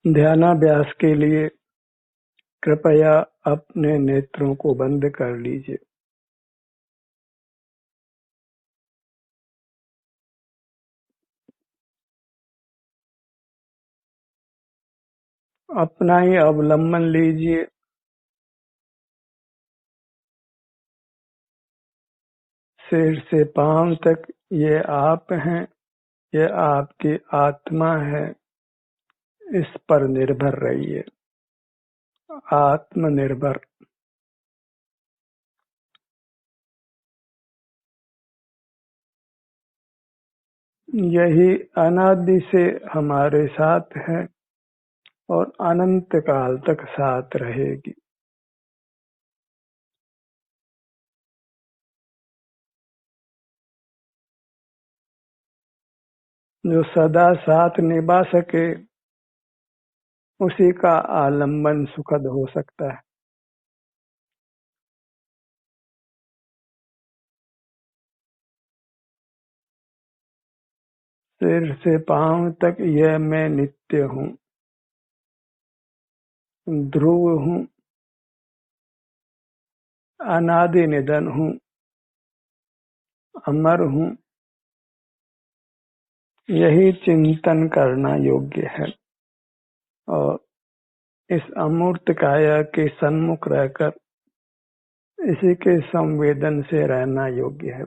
ध्यानाभ्यास के लिए कृपया अपने नेत्रों को बंद कर लीजिए। अपना ही अवलंबन लीजिए। सिर से पांव तक ये आप हैं, ये आपकी आत्मा है। इस पर निर्भर रहिए, आत्मनिर्भर। यही अनादि से हमारे साथ है और अनंत काल तक साथ रहेगी। जो सदा साथ निभा सके उसी का आलंबन सुखद हो सकता है। सिर से पांव तक यह मैं नित्य हूँ, ध्रुव हूँ, अनादि निधन हूँ, अमर हूँ। यही चिंतन करना योग्य है और इस अमूर्त काया के सन्मुख रहकर इसी के संवेदन से रहना योग्य है।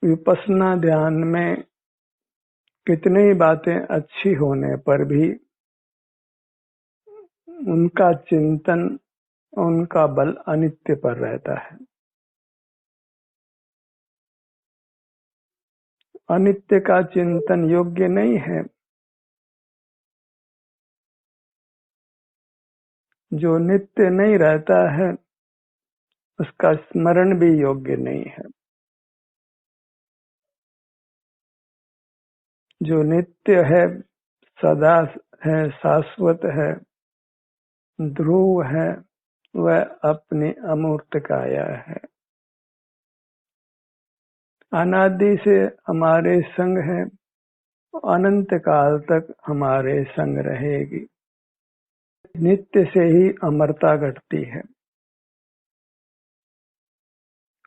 विपश्यना ध्यान में कितनी ही बातें अच्छी होने पर भी उनका चिंतन, उनका बल अनित्य पर रहता है। अनित्य का चिंतन योग्य नहीं है। जो नित्य नहीं रहता है उसका स्मरण भी योग्य नहीं है। जो नित्य है, सदा है, शाश्वत है, ध्रुव है, वह अपनी अमूर्त काया है। अनादि से हमारे संग है, अनंत काल तक हमारे संग रहेगी। नित्य से ही अमरता घटती है,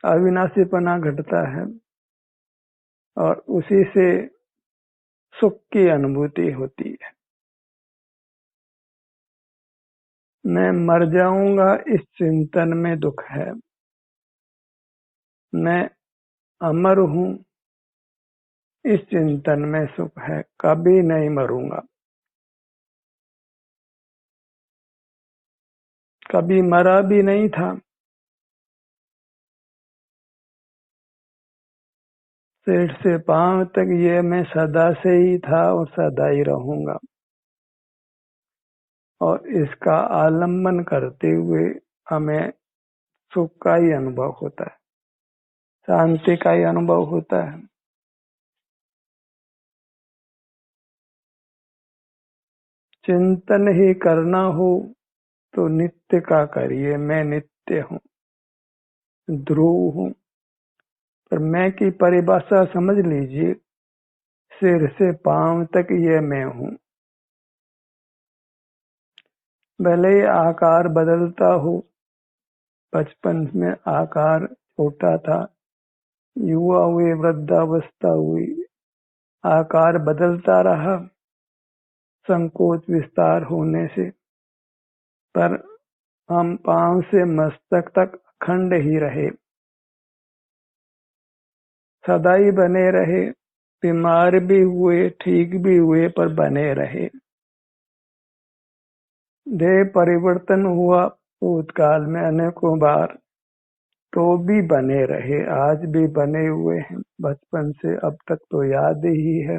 अविनाशीपना घटता है और उसी से सुख की अनुभूति होती है। मैं मर जाऊंगा इस चिंतन में दुख है। मैं अमर हूँ इस चिंतन में सुख है। कभी नहीं मरूंगा, कभी मरा भी नहीं था। सिर से पांव तक ये मैं सदा से ही था और सदा ही रहूंगा। और इसका आलंबन करते हुए हमें सुख का ही अनुभव होता है, शांति का ही अनुभव होता है। चिंतन ही करना हो तो नित्य का करिए। मैं नित्य हूँ, ध्रुव हूँ। पर मैं की परिभाषा समझ लीजिए। सिर से पांव तक ये मैं हूँ। भले ही आकार बदलता हो, बचपन में आकार छोटा था, युवा हुए, वृद्धावस्था हुई, आकार बदलता रहा संकोच विस्तार होने से, पर हम पांव से मस्तक तक अखंड ही रहे, सदा ही बने रहे। बीमार भी हुए, ठीक भी हुए, पर बने रहे। देह परिवर्तन हुआ भूतकाल में अनेकों बार, तो भी बने रहे, आज भी बने हुए हैं। बचपन से अब तक तो याद ही है।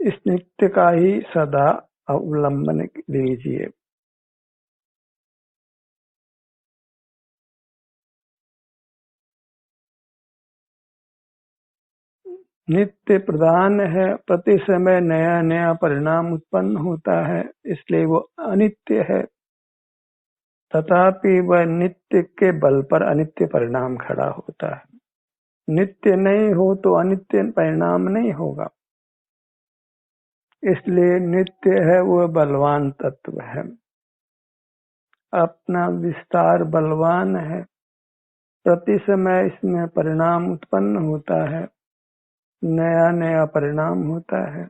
इस नित्य का ही सदा अवलंबन लीजिए। नित्य प्रधान है, प्रति समय नया नया परिणाम उत्पन्न होता है, इसलिए वो अनित्य है। तथापि वह नित्य के बल पर अनित्य परिणाम खड़ा होता है। नित्य नहीं हो तो अनित्य परिणाम नहीं होगा, इसलिए नित्य है वह बलवान तत्व है, अपना विस्तार बलवान है, प्रति समय इसमें परिणाम उत्पन्न होता है, नया नया परिणाम होता है।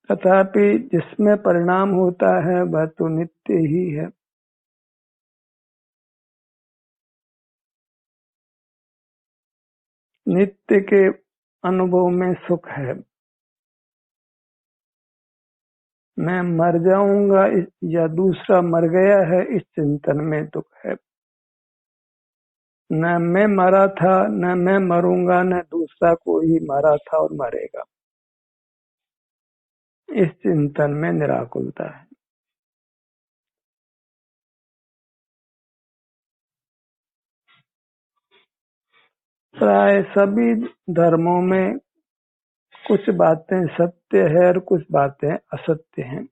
तथापि जिसमें परिणाम होता है वह तो नित्य ही है। नित्य के अनुभव में सुख है। मैं मर जाऊंगा या दूसरा मर गया है, इस चिंतन में दुख है। न मैं मरा था, न मैं मरूंगा, न दूसरा कोई मरा था और मरेगा, इस चिंतन में निराकुलता है। प्राय सभी धर्मों में कुछ बातें सत्य है और कुछ बातें असत्य हैं।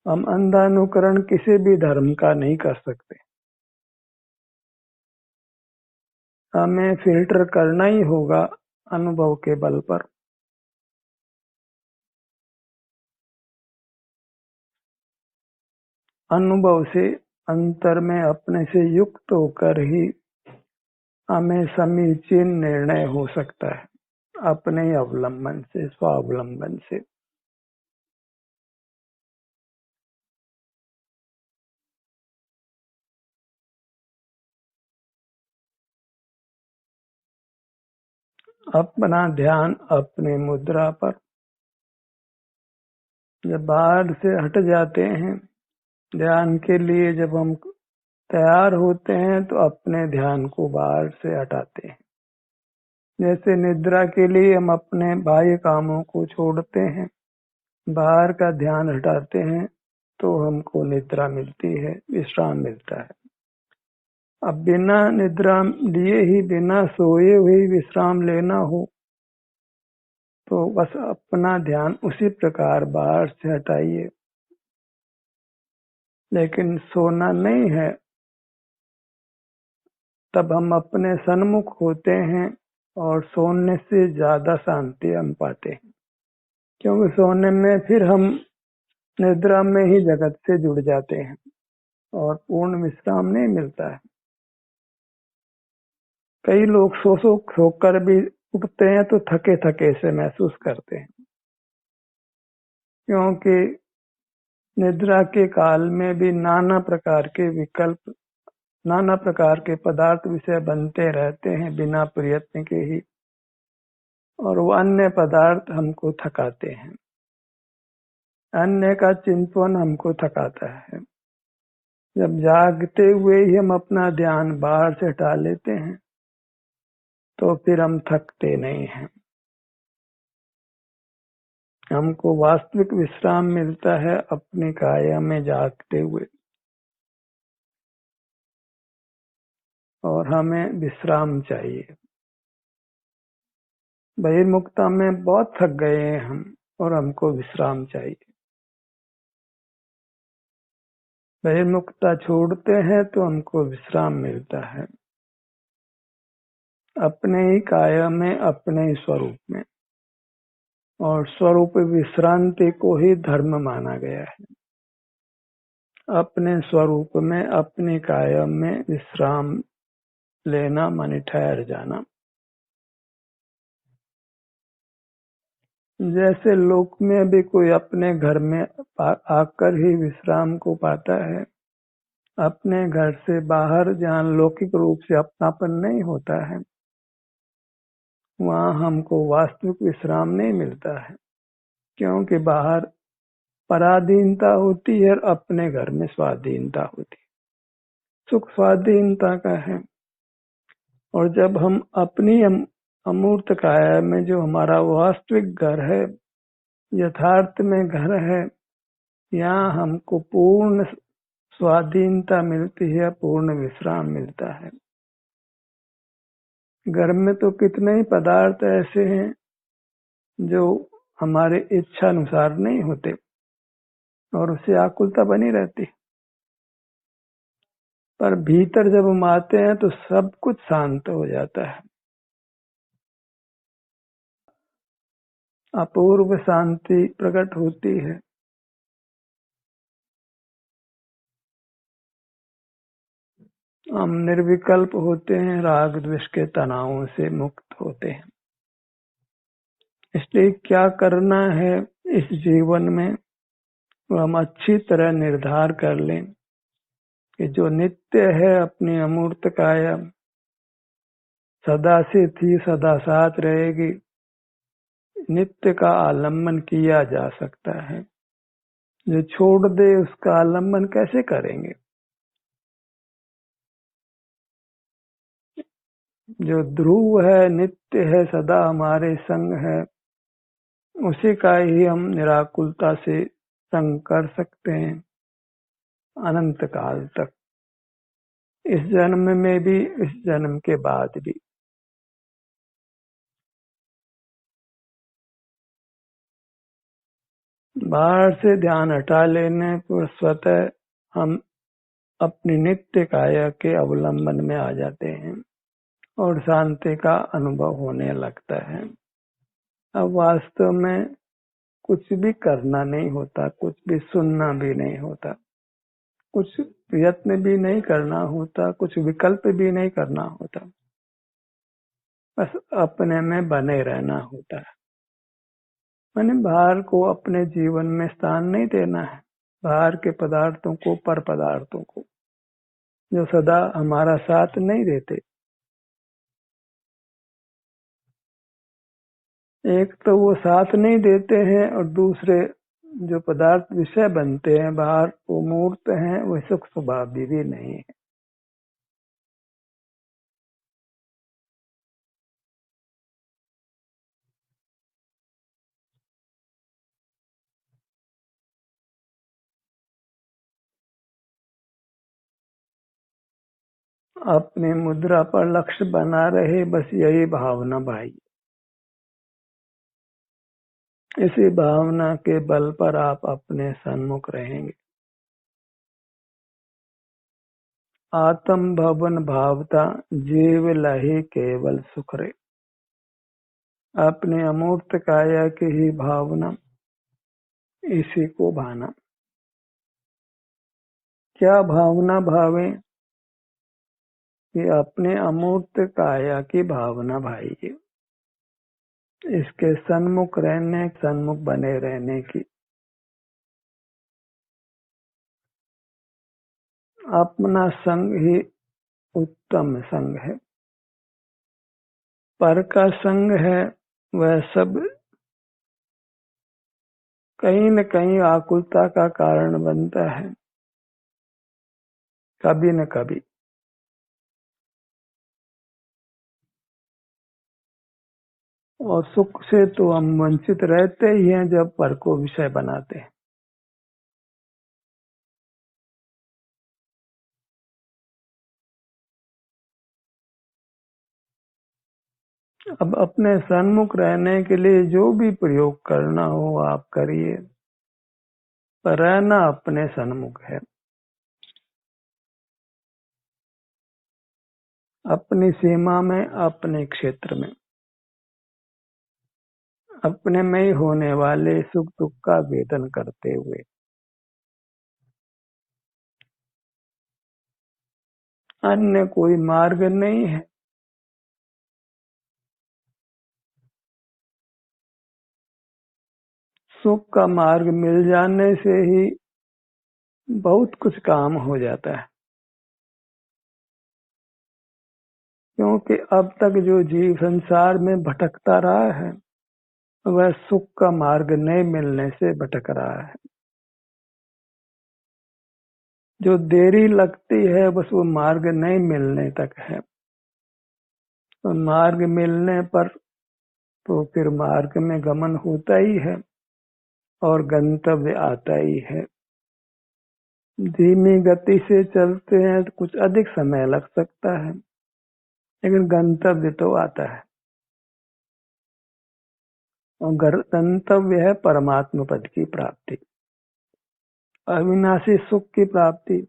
हम अंधानुकरण किसी भी धर्म का नहीं कर सकते, हमें फिल्टर करना ही होगा अनुभव के बल पर। अनुभव से अंतर में अपने से युक्त होकर ही हमें समीचीन निर्णय हो सकता है, अपने अवलंबन से, स्वावलंबन से। अपना ध्यान अपनी मुद्रा पर। जब बाहर से हट जाते हैं ध्यान के लिए, जब हम तैयार होते हैं तो अपने ध्यान को बाहर से हटाते हैं। जैसे निद्रा के लिए हम अपने बाह्य कामों को छोड़ते हैं, बाहर का ध्यान हटाते हैं, तो हमको निद्रा मिलती है, विश्राम मिलता है। अब बिना निद्रा लिए ही, बिना सोए हुए विश्राम लेना हो तो बस अपना ध्यान उसी प्रकार बाहर से हटाइए। लेकिन सोना नहीं है, तब हम अपने सन्मुख होते हैं और सोने से ज्यादा शांति हम पाते हैं, क्योंकि सोने में फिर हम निद्रा में ही जगत से जुड़ जाते हैं और पूर्ण विश्राम नहीं मिलता है। कई लोग सो कर भी उठते हैं तो थके थके से महसूस करते हैं, क्योंकि निद्रा के काल में भी नाना प्रकार के विकल्प, नाना प्रकार के पदार्थ विषय बनते रहते हैं बिना प्रयत्न के ही, और वो अन्य पदार्थ हमको थकाते हैं। अन्य का चिंतन हमको थकाता है। जब जागते हुए ही हम अपना ध्यान बाहर से हटा लेते हैं तो फिर हम थकते नहीं हैं, हमको वास्तविक विश्राम मिलता है अपने काया में जागते हुए। और हमें विश्राम चाहिए। बहिर्मुखता में बहुत थक गए हैं हम, और हमको विश्राम चाहिए। बहिर्मुखता छोड़ते हैं तो हमको विश्राम मिलता है अपने ही काया में, अपने ही स्वरूप में। और स्वरूप विश्रांति को ही धर्म माना गया है। अपने स्वरूप में, अपने काया में विश्राम लेना माने ठहर जाना। जैसे लोक में भी कोई अपने घर में आकर ही विश्राम को पाता है, अपने घर से बाहर जहाँ लौकिक रूप से अपनापन नहीं होता है, वहाँ हमको वास्तविक विश्राम नहीं मिलता है, क्योंकि बाहर पराधीनता होती है और अपने घर में स्वाधीनता होती है। सुख स्वाधीनता का है। और जब हम अपनी अमूर्त काया में, जो हमारा वास्तविक घर है, यथार्थ में घर है, यहाँ हमको पूर्ण स्वाधीनता मिलती है, पूर्ण विश्राम मिलता है। घर में तो कितने ही पदार्थ ऐसे हैं जो हमारे इच्छा अनुसार नहीं होते और उससे आकुलता बनी रहती, पर भीतर जब हम आते हैं तो सब कुछ शांत हो जाता है। अपूर्व शांति प्रकट होती है। हम निर्विकल्प होते हैं, राग द्वेष के तनावों से मुक्त होते हैं। इसलिए क्या करना है इस जीवन में, वो हम अच्छी तरह निर्धार कर लें कि जो नित्य है अपनी अमूर्त काया सदा से थी, सदा साथ रहेगी। नित्य का आलम्बन किया जा सकता है। जो छोड़ दे उसका आलम्बन कैसे करेंगे? जो ध्रुव है, नित्य है, सदा हमारे संग है, उसी का ही हम निराकुलता से संग कर सकते हैं अनंत काल तक, इस जन्म में भी, इस जन्म के बाद भी। बाहर से ध्यान हटा लेने पर स्वतः हम अपनी नित्य काया के अवलंबन में आ जाते हैं और शांति का अनुभव होने लगता है। अब वास्तव में कुछ भी करना नहीं होता, कुछ भी सुनना भी नहीं होता, कुछ प्रयत्न भी नहीं करना होता, कुछ विकल्प भी नहीं करना होता, बस अपने में बने रहना होता है। मैंने बाहर को अपने जीवन में स्थान नहीं देना है, बाहर के पदार्थों को, पर पदार्थों को जो सदा हमारा साथ नहीं देते। एक तो वो साथ नहीं देते हैं और दूसरे जो पदार्थ विषय बनते हैं बाहर, वो मूर्त हैं, वो सुख स्वभाव भी नहीं है। अपनी मुद्रा पर लक्ष्य बना रहे, बस यही भावना भाई। इसी भावना के बल पर आप अपने सन्मुख रहेंगे। आत्म भवन भावता जीव लही केवल सुख रे। अपने अमूर्त काया की ही भावना, इसी को भाना। क्या भावना भावे? कि अपने अमूर्त काया की भावना भाई, इसके सन्मुख रहने, सन्मुख बने रहने की। अपना संग ही उत्तम संग है, पर का संग है वह सब कहीं न कहीं आकुलता का कारण बनता है, कभी न कभी। और सुख से तो हम वंचित रहते ही हैं जब पर को विषय बनाते हैं। अब अपने सन्मुख रहने के लिए जो भी प्रयोग करना हो आप करिए, पर रहना अपने सन्मुख है। अपनी सीमा में, अपने क्षेत्र में, अपने में ही होने वाले सुख दुख का वेदन करते हुए। अन्य कोई मार्ग नहीं है। सुख का मार्ग मिल जाने से ही बहुत कुछ काम हो जाता है, क्योंकि अब तक जो जीव संसार में भटकता रहा है वह सुख का मार्ग नहीं मिलने से भटक रहा है। जो देरी लगती है बस वो मार्ग नहीं मिलने तक है, तो मार्ग मिलने पर तो फिर मार्ग में गमन होता ही है और गंतव्य आता ही है। धीमी गति से चलते हैं तो कुछ अधिक समय लग सकता है, लेकिन गंतव्य तो आता है, और गंतव्य है परमात्मा पद की प्राप्ति, अविनाशी सुख की प्राप्ति।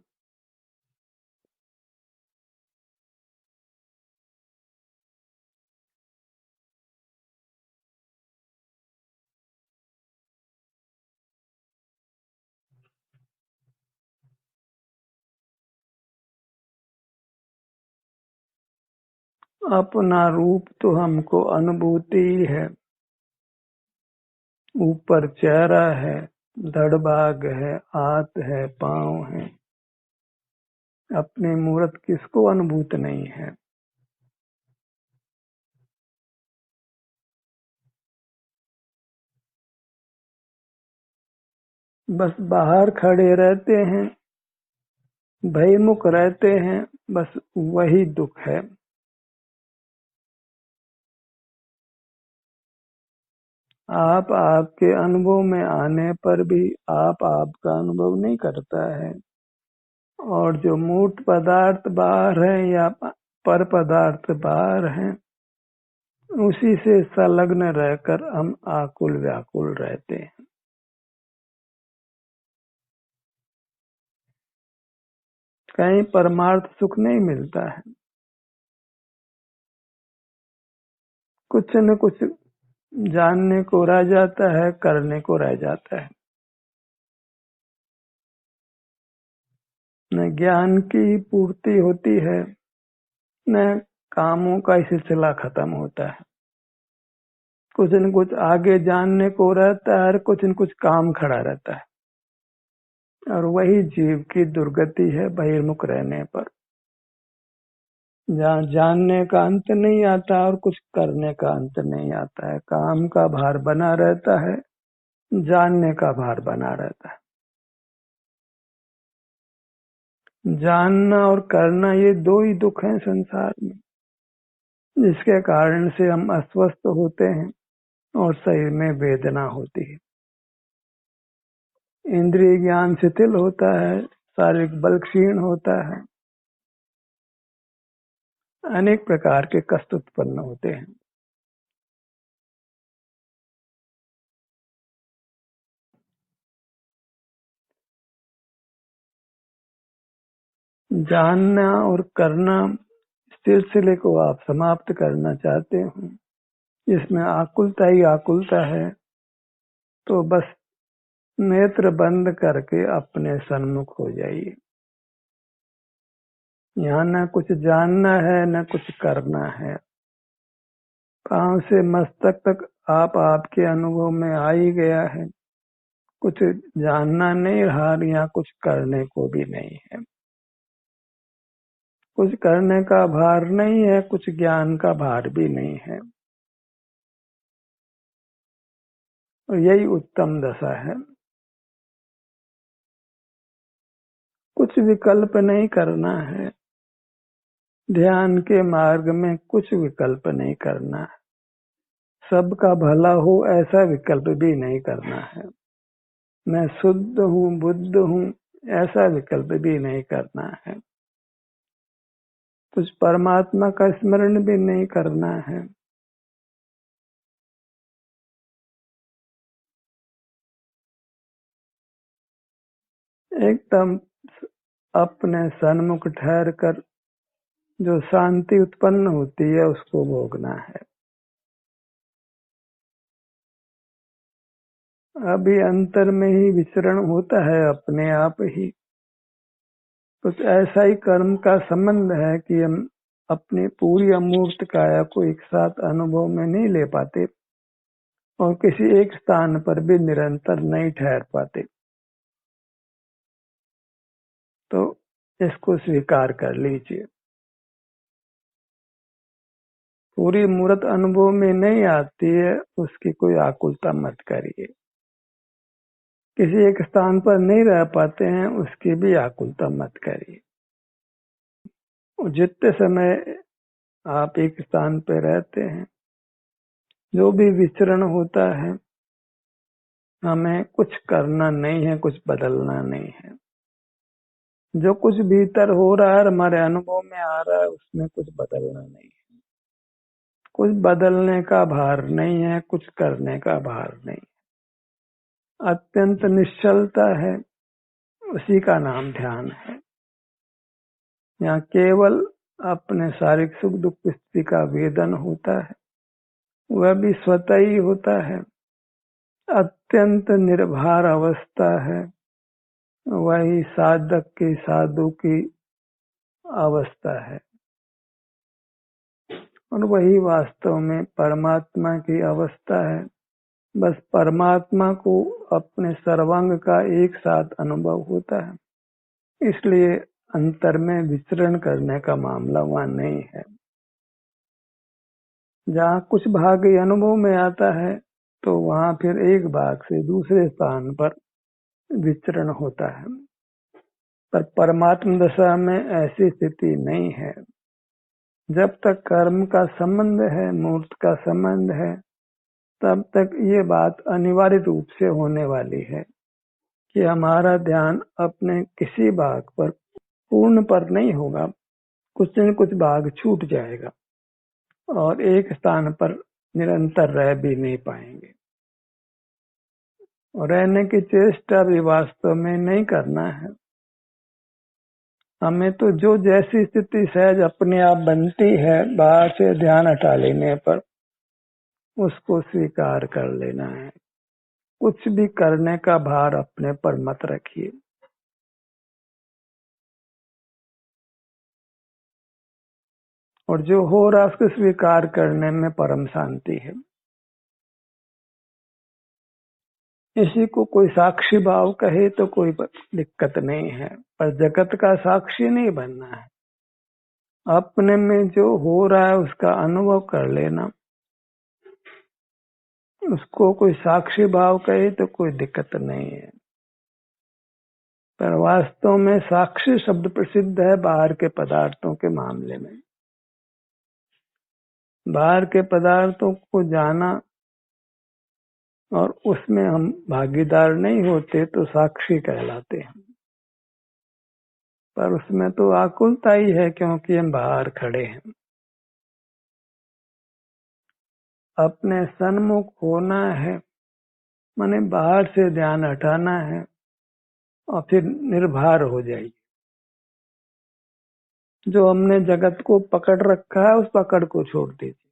अपना रूप तो हमको अनुभूति ही है, ऊपर चेहरा है, धड़ भाग है, हाथ है, पांव है, अपनी मूर्त किसको अनुभूत नहीं है। बस बाहर खड़े रहते हैं, भयमुख रहते हैं, बस वही दुख है। आप आपके अनुभव में आने पर भी आप आपका अनुभव नहीं करता है, और जो मूर्त पदार्थ बाहर है या पर पदार्थ बाहर है, उसी से संलग्न रहकर हम आकुल व्याकुल रहते हैं। कहीं परमार्थ सुख नहीं मिलता है, कुछ न कुछ जानने को रह जाता है, करने को रह जाता है। न ज्ञान की पूर्ति होती है, न कामों का सिलसिला खत्म होता है। कुछ न कुछ आगे जानने को रहता है, और कुछ न कुछ काम खड़ा रहता है, और वही जीव की दुर्गति है बहिर्मुख रहने पर, जहाँ जानने का अंत नहीं आता और कुछ करने का अंत नहीं आता है। काम का भार बना रहता है, जानने का भार बना रहता है। जानना और करना ये दो ही दुख हैं संसार में, जिसके कारण से हम अस्वस्थ होते हैं और शरीर में वेदना होती है, इंद्रिय ज्ञान शिथिल होता है, शारीरिक बल क्षीण होता है, अनेक प्रकार के कष्ट उत्पन्न होते हैं। जानना और करना सिलसिले को आप समाप्त करना चाहते हो, जिसमें आकुलता ही आकुलता है, तो बस नेत्र बंद करके अपने सन्मुख हो जाइए। यहाँ न कुछ जानना है, न कुछ करना है। पांव से मस्तक तक आप आपके अनुभव में आ ही गया है, कुछ जानना नहीं रहा, यहाँ कुछ करने को भी नहीं है। कुछ करने का भार नहीं है, कुछ ज्ञान का भार भी नहीं है, और यही उत्तम दशा है। कुछ विकल्प नहीं करना है, ध्यान के मार्ग में कुछ विकल्प नहीं करना है, सबका भला हो ऐसा विकल्प भी नहीं करना है, मैं शुद्ध हूँ बुद्ध हूँ ऐसा विकल्प भी नहीं करना है, कुछ परमात्मा का स्मरण भी नहीं करना है। एकदम अपने सन्मुख ठहर कर जो शांति उत्पन्न होती है उसको भोगना है। अभी अंतर में ही विचरण होता है अपने आप ही, कुछ ऐसा ही कर्म का संबंध है कि हम अपनी पूरी अमूर्त काया को एक साथ अनुभव में नहीं ले पाते, और किसी एक स्थान पर भी निरंतर नहीं ठहर पाते। तो इसको स्वीकार कर लीजिए, पूरी मूर्त अनुभव में नहीं आती है, उसकी कोई आकुलता मत करिए। किसी एक स्थान पर नहीं रह पाते हैं, उसकी भी आकुलता मत करिए। जितने समय आप एक स्थान पर रहते हैं, जो भी विचरण होता है, हमें कुछ करना नहीं है, कुछ बदलना नहीं है। जो कुछ भीतर हो रहा है, हमारे अनुभव में आ रहा है, उसमें कुछ बदलना नहीं है। कुछ बदलने का भार नहीं है, कुछ करने का भार नहीं, अत्यंत निश्चलता है, उसी का नाम ध्यान है। यहाँ केवल अपने शारीरिक सुख दुख स्थिति का वेदन होता है, वह भी स्वतः ही होता है। अत्यंत निर्भर अवस्था है, वही साधक की साधु की अवस्था है, और वही वास्तव में परमात्मा की अवस्था है। बस परमात्मा को अपने सर्वांग का एक साथ अनुभव होता है, इसलिए अंतर में विचरण करने का मामला वहां नहीं है। जहाँ कुछ भाग अनुभव में आता है तो वहां फिर एक भाग से दूसरे स्थान पर विचरण होता है, पर परमात्मा दशा में ऐसी स्थिति नहीं है। जब तक कर्म का संबंध है, मूर्त का संबंध है, तब तक ये बात अनिवार्य रूप से होने वाली है कि हमारा ध्यान अपने किसी भाग पर पूर्ण पर नहीं होगा, कुछ न कुछ भाग छूट जाएगा और एक स्थान पर निरंतर रह भी नहीं पाएंगे। और रहने की चेष्टा भी वास्तव में नहीं करना है। हमें तो जो जैसी स्थिति सहज अपने आप बनती है, बाहर से ध्यान हटा लेने पर उसको स्वीकार कर लेना है। कुछ भी करने का भार अपने पर मत रखिए। और जो हो रहा उसको स्वीकार करने में परम शांति है। इसी को कोई साक्षी भाव कहे तो कोई दिक्कत नहीं है, पर जगत का साक्षी नहीं बनना है। अपने में जो हो रहा है उसका अनुभव कर लेना, उसको कोई साक्षी भाव कहे तो कोई दिक्कत नहीं है। पर वास्तव में साक्षी शब्द प्रसिद्ध है बाहर के पदार्थों के मामले में। बाहर के पदार्थों को जाना और उसमें हम भागीदार नहीं होते तो साक्षी कहलाते हैं, पर उसमें तो आकुलता ही है क्योंकि हम बाहर खड़े हैं। अपने सन्मुख होना है, माने बाहर से ध्यान हटाना है और फिर निर्भर हो जाइए। जो हमने जगत को पकड़ रखा है उस पकड़ को छोड़ दीजिए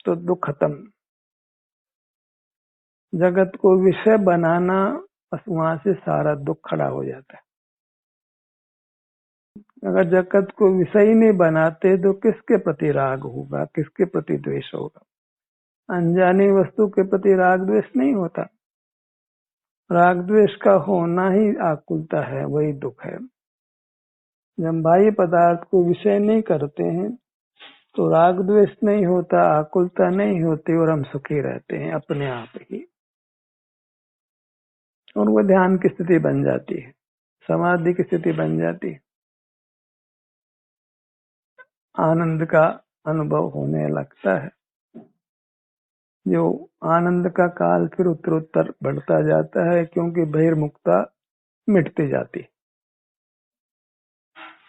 तो दुख खत्म। जगत को विषय बनाना, बस वहां से सारा दुख खड़ा हो जाता है। अगर जगत को विषय ही नहीं बनाते तो किसके प्रति राग होगा, किसके प्रति द्वेष होगा? अनजानी वस्तु के प्रति राग द्वेष नहीं होता। राग द्वेष का होना ही आकुलता है, वही दुख है। जब बाह्य पदार्थ को विषय नहीं करते हैं तो राग द्वेष नहीं होता, आकुलता नहीं होती और हम सुखी रहते हैं अपने आप ही। और वो ध्यान की स्थिति बन जाती है, समाधि की स्थिति बन जाती है, आनंद का अनुभव होने लगता है। जो आनंद का काल फिर उत्तरोत्तर बढ़ता जाता है क्योंकि बहिर्मुखता मिटती जाती है।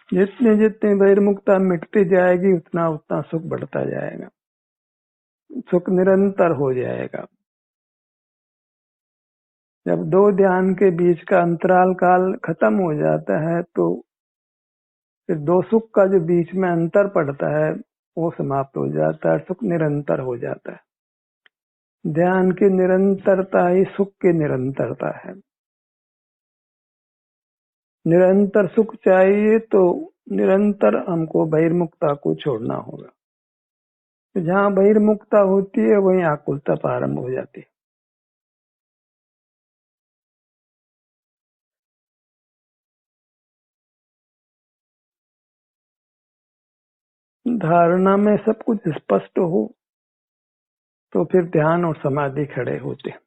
जितने जितने बहिर्मुखता मिटती जाएगी उतना उतना सुख बढ़ता जाएगा, सुख निरंतर हो जाएगा। जब दो ध्यान के बीच का अंतराल काल खत्म हो जाता है तो फिर दो सुख का जो बीच में अंतर पड़ता है वो समाप्त हो जाता है, सुख निरंतर हो जाता है। ध्यान की निरंतरता ही सुख की निरंतरता है। निरंतर सुख चाहिए तो निरंतर हमको बहिर्मुखता को छोड़ना होगा। तो जहाँ बहिर्मुखता होती है वहीं आकुलता प्रारंभ हो जाती है। धारणा में सब कुछ स्पष्ट हो तो फिर ध्यान और समाधि खड़े होते हैं।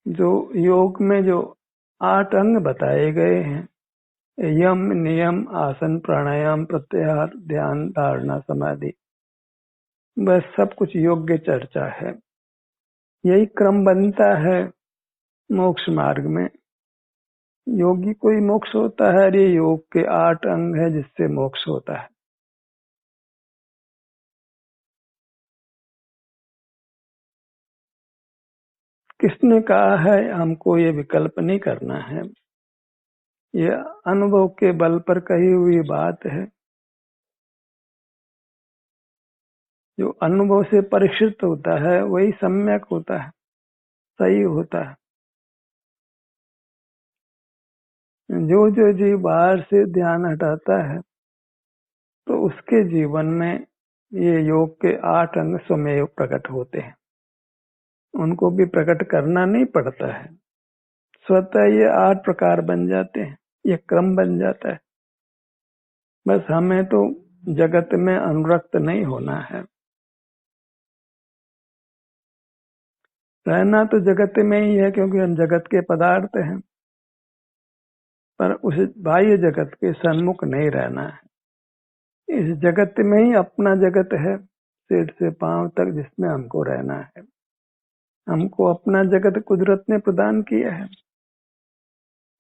जो योग में जो 8 अंग बताए गए हैं, यम नियम आसन प्राणायाम प्रत्याहार ध्यान धारणा समाधि, बस सब कुछ योग्य चर्चा है। यही क्रम बनता है मोक्ष मार्ग में। योगी को ही मोक्ष होता है। ये योग के 8 अंग है जिससे मोक्ष होता है। किसने कहा है हमको ये विकल्प नहीं करना है? ये अनुभव के बल पर कही हुई बात है। जो अनुभव से परीक्षित होता है वही सम्यक होता है, सही होता है। जो जो जीव बाहर से ध्यान हटाता है तो उसके जीवन में ये योग के 8 अंग स्वमेव प्रकट होते हैं। उनको भी प्रकट करना नहीं पड़ता है, स्वतः ये 8 प्रकार बन जाते हैं, ये क्रम बन जाता है। बस हमें तो जगत में अनुरक्त नहीं होना है। रहना तो जगत में ही है क्योंकि हम जगत के पदार्थ हैं, पर उस बाह्य जगत के सन्मुख नहीं रहना है। इस जगत में ही अपना जगत है, सिर से पांव तक, जिसमें हमको रहना है। हमको अपना जगत कुदरत ने प्रदान किया है।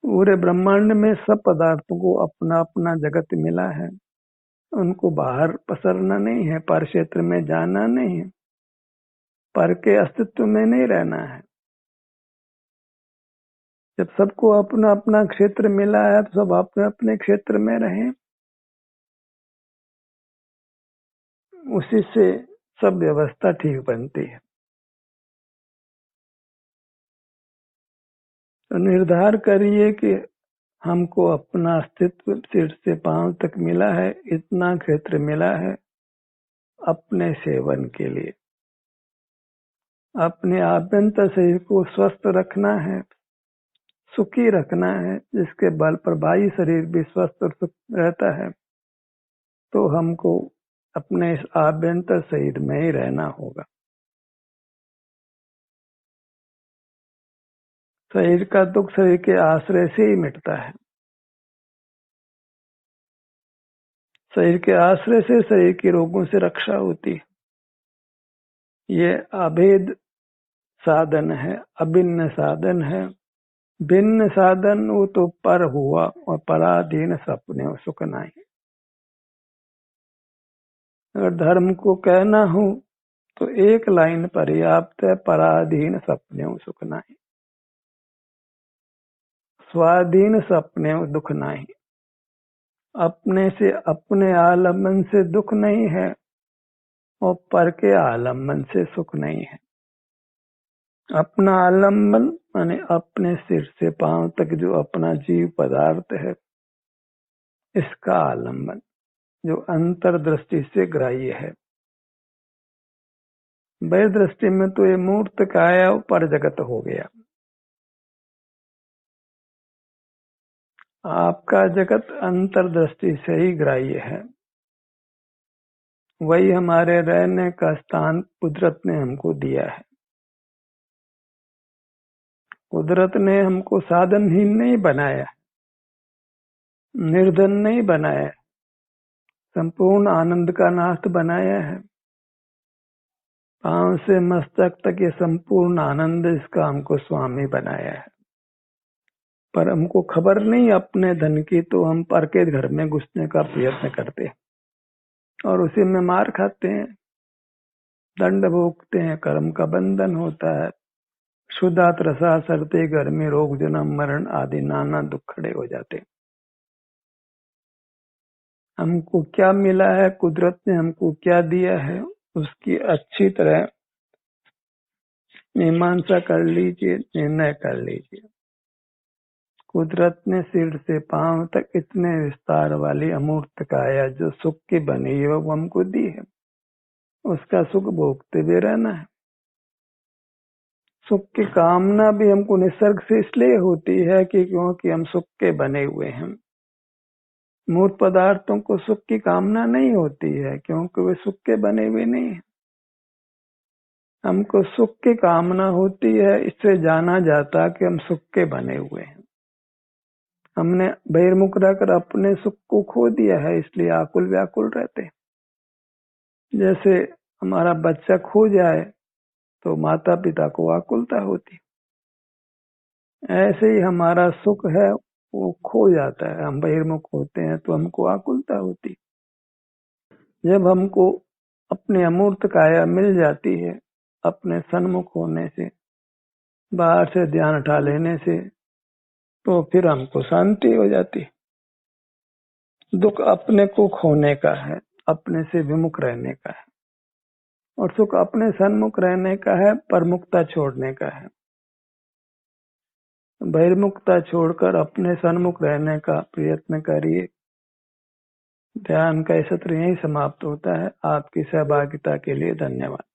पूरे ब्रह्मांड में सब पदार्थों को अपना अपना जगत मिला है। उनको बाहर पसरना नहीं है, पर क्षेत्र में जाना नहीं है, पर के अस्तित्व में नहीं रहना है। जब सबको अपना अपना क्षेत्र मिला है तो सब अपने अपने क्षेत्र में रहें। उसी से सब व्यवस्था ठीक बनती है। तो निर्धार करिए कि हमको अपना अस्तित्व सिर से पांव तक मिला है, इतना क्षेत्र मिला है अपने सेवन के लिए। अपने आभ्यंतर शरीर को स्वस्थ रखना है, सुखी रखना है, जिसके बल पर बाह्य शरीर भी स्वस्थ और सुख रहता है। तो हमको अपने इस आभ्यंतर शरीर में ही रहना होगा। शरीर का दुख शरीर के आश्रय से ही मिटता है। शरीर के आश्रय से शरीर के रोगों से रक्षा होती है। ये अभेद साधन है, अभिन्न साधन है। भिन्न साधन वो तो पर हुआ और पराधीन सपने सुख नहीं। अगर धर्म को कहना हो तो एक लाइन पर्याप्त है, पराधीन सपने सुख नहीं। स्वाधीन सपने दुख नहीं। अपने से अपने आलम्बन से दुख नहीं है और पर के आलम्बन से सुख नहीं है। अपना आलम्बन माने अपने सिर से पांव तक जो अपना जीव पदार्थ है, इसका आलम्बन जो अंतर्दृष्टि से ग्राह्य है। वह दृष्टि में तो ये मूर्त काया पर जगत हो गया। आपका जगत अंतर्दृष्टि से ही ग्राह्य है। वही हमारे रहने का स्थान कुदरत ने हमको दिया है। कुदरत ने हमको साधनहीन नहीं बनाया, निर्धन नहीं बनाया, संपूर्ण आनंद का नाथ बनाया है। पांव से मस्तक तक ये संपूर्ण आनंद, इसका हमको स्वामी बनाया है। पर हमको खबर नहीं अपने धन की, तो हम पर के घर में घुसने का प्रयत्न करते हैं और उसी में मार खाते हैं, दंड भोगते हैं, कर्म का बंधन होता है। क्षुधा त्रसा सरते गर्मी रोग जन्म मरण आदि नाना दुख खड़े हो जाते हैं। हमको क्या मिला है, कुदरत ने हमको क्या दिया है, उसकी अच्छी तरह मीमांसा कर लीजिए, निर्णय कर लीजिए। कुदरत ने सिर से पांव तक इतने विस्तार वाली अमूर्त काया जो सुख की बनी है वो हमको दी है। उसका सुख भोगते हुए रहना है। सुख की कामना भी हमको निसर्ग से इसलिए होती है कि क्योंकि हम सुख के बने हुए हैं। मूर्त पदार्थों को सुख की कामना नहीं होती है क्योंकि वे सुख के बने हुए नहीं है। हमको सुख की कामना होती है, इससे जाना जाता कि हम सुख के बने हुए हैं। हमने बहिर्मुख रहकर अपने सुख को खो दिया है, इसलिए आकुल व्याकुल रहते हैं। जैसे हमारा बच्चा खो जाए तो माता पिता को आकुलता होती है, ऐसे ही हमारा सुख है वो खो जाता है। हम बहिर्मुख होते हैं तो हमको आकुलता होती। जब हमको अपने अमूर्त काया मिल जाती है, अपने सन्मुख होने से, बाहर से ध्यान उठा लेने से, तो फिर हमको शांति हो जाती। दुख अपने को खोने का है, अपने से विमुख रहने का है, और सुख अपने सन्मुख रहने का है, परमुखता छोड़ने का है। बहिर्मुखता छोड़कर अपने सन्मुख रहने का प्रयत्न करिए। ध्यान का सत्र यहीं समाप्त होता है। आपकी सहभागिता के लिए धन्यवाद।